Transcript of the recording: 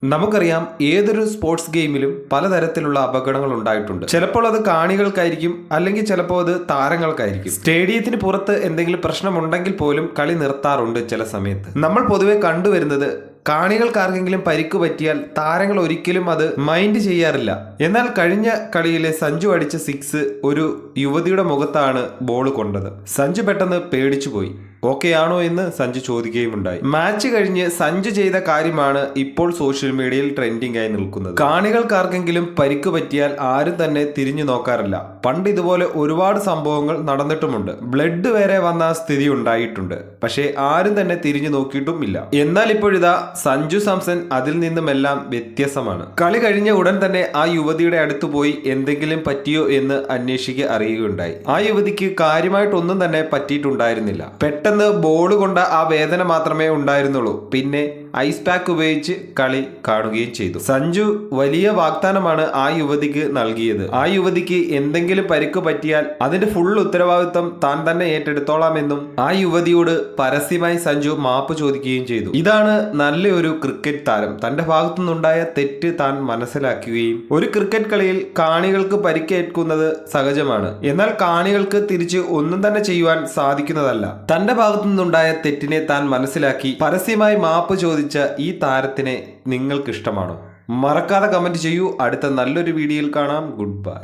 നമുക്കറിയാം ഏതൊരു സ്പോർട്സ് ഗെയിമിലും പലതരത്തിലുള്ള അപകടങ്ങൾ ഉണ്ടായിട്ടുണ്ട്. ചിലപ്പോൾ അത് കാണികൾക്കായിരിക്കും, അല്ലെങ്കിൽ ചിലപ്പോൾ അത് താരങ്ങൾക്കായിരിക്കും. സ്റ്റേഡിയത്തിന് പുറത്ത് എന്തെങ്കിലും പ്രശ്നമുണ്ടെങ്കിൽ പോലും കളി നിർത്താറുണ്ട് ചില സമയത്ത്. നമ്മൾ പൊതുവെ കണ്ടുവരുന്നത് കാണികൾക്കാർക്കെങ്കിലും പരിക്ക് പറ്റിയാൽ താരങ്ങൾ ഒരിക്കലും അത് മൈൻഡ് ചെയ്യാറില്ല. എന്നാൽ കഴിഞ്ഞ കളിയിലെ സഞ്ജു അടിച്ച 6 ഒരു യുവതിയുടെ മുഖത്താണ് ബോൾ കൊണ്ടത്. സഞ്ജു പെട്ടെന്ന് പേടിച്ചുപോയി. ഓക്കെ ആണോ എന്ന് സഞ്ജു ചോദിക്കുകയുമുണ്ടായി. മാച്ച് കഴിഞ്ഞ് സഞ്ജു ചെയ്ത കാര്യമാണ് ഇപ്പോൾ സോഷ്യൽ മീഡിയയിൽ ട്രെൻഡിംഗ് ആയി നിൽക്കുന്നത്. കാണികൾക്കാർക്കെങ്കിലും പരിക്ക് പറ്റിയാൽ ആരും തന്നെ തിരിഞ്ഞു നോക്കാറില്ല. പണ്ട് ഇതുപോലെ ഒരുപാട് സംഭവങ്ങൾ നടന്നിട്ടുമുണ്ട്. ബ്ലഡ് വരെ വന്ന സ്ഥിതി ഉണ്ടായിട്ടുണ്ട്. പക്ഷേ ആരും തന്നെ തിരിഞ്ഞു നോക്കിയിട്ടും ഇല്ല. എന്നാൽ ഇപ്പോഴിതാ സഞ്ജു സാംസൺ അതിൽ നിന്നുമെല്ലാം വ്യത്യസ്തമാണ്. കളി കഴിഞ്ഞ ഉടൻ തന്നെ ആ യുവതിയുടെ അടുത്ത് പോയി എന്തെങ്കിലും പറ്റിയോ എന്ന് അന്വേഷിക്കുക അറിയുകയുണ്ടായി. ആ യുവതിക്ക് കാര്യമായിട്ടൊന്നും തന്നെ പറ്റിയിട്ടുണ്ടായിരുന്നില്ല. പെട്ടെന്ന് ബോൾ കൊണ്ട ആ വേദന മാത്രമേ ഉണ്ടായിരുന്നുള്ളൂ. പിന്നെ ഐസ് പാക്ക് ഉപയോഗിച്ച് കളി കാണുകയും ചെയ്തു. സഞ്ജു വലിയ വാഗ്ദാനമാണ് ആ യുവതിക്ക് നൽകിയത്. ആ യുവതിക്ക് എന്തെങ്കിലും പരിക്ക് പറ്റിയാൽ അതിന്റെ ഫുൾ ഉത്തരവാദിത്വം താൻ തന്നെ ഏറ്റെടുത്തോളാമെന്നും ആ യുവതിയോട് പരസ്യമായി സഞ്ജു മാപ്പ് ചോദിക്കുകയും ചെയ്തു. ഇതാണ് നല്ലൊരു ക്രിക്കറ്റ് താരം. തന്റെ ഭാഗത്തുനിന്നുണ്ടായ തെറ്റ് താൻ മനസ്സിലാക്കുകയും ഒരു ക്രിക്കറ്റ് കളിയിൽ കാണികൾക്ക് പരിക്കേൽക്കുന്നത് സഹജമാണ്. എന്നാൽ കാണികൾക്ക് തിരിച്ച് ഒന്നും തന്നെ ചെയ്യുവാൻ സാധിക്കുന്നതല്ല. തന്റെ ഭാഗത്തുനിന്നുണ്ടായ തെറ്റിനെ താൻ മനസ്സിലാക്കി പരസ്യമായി മാപ്പ് ചോദിച്ച ഈ താരത്തിനെ നിങ്ങൾക്ക് ഇഷ്ടമാണോ? മറക്കാതെ കമന്റ് ചെയ്യൂ. അടുത്ത നല്ലൊരു വീഡിയോയിൽ കാണാം. Good bye.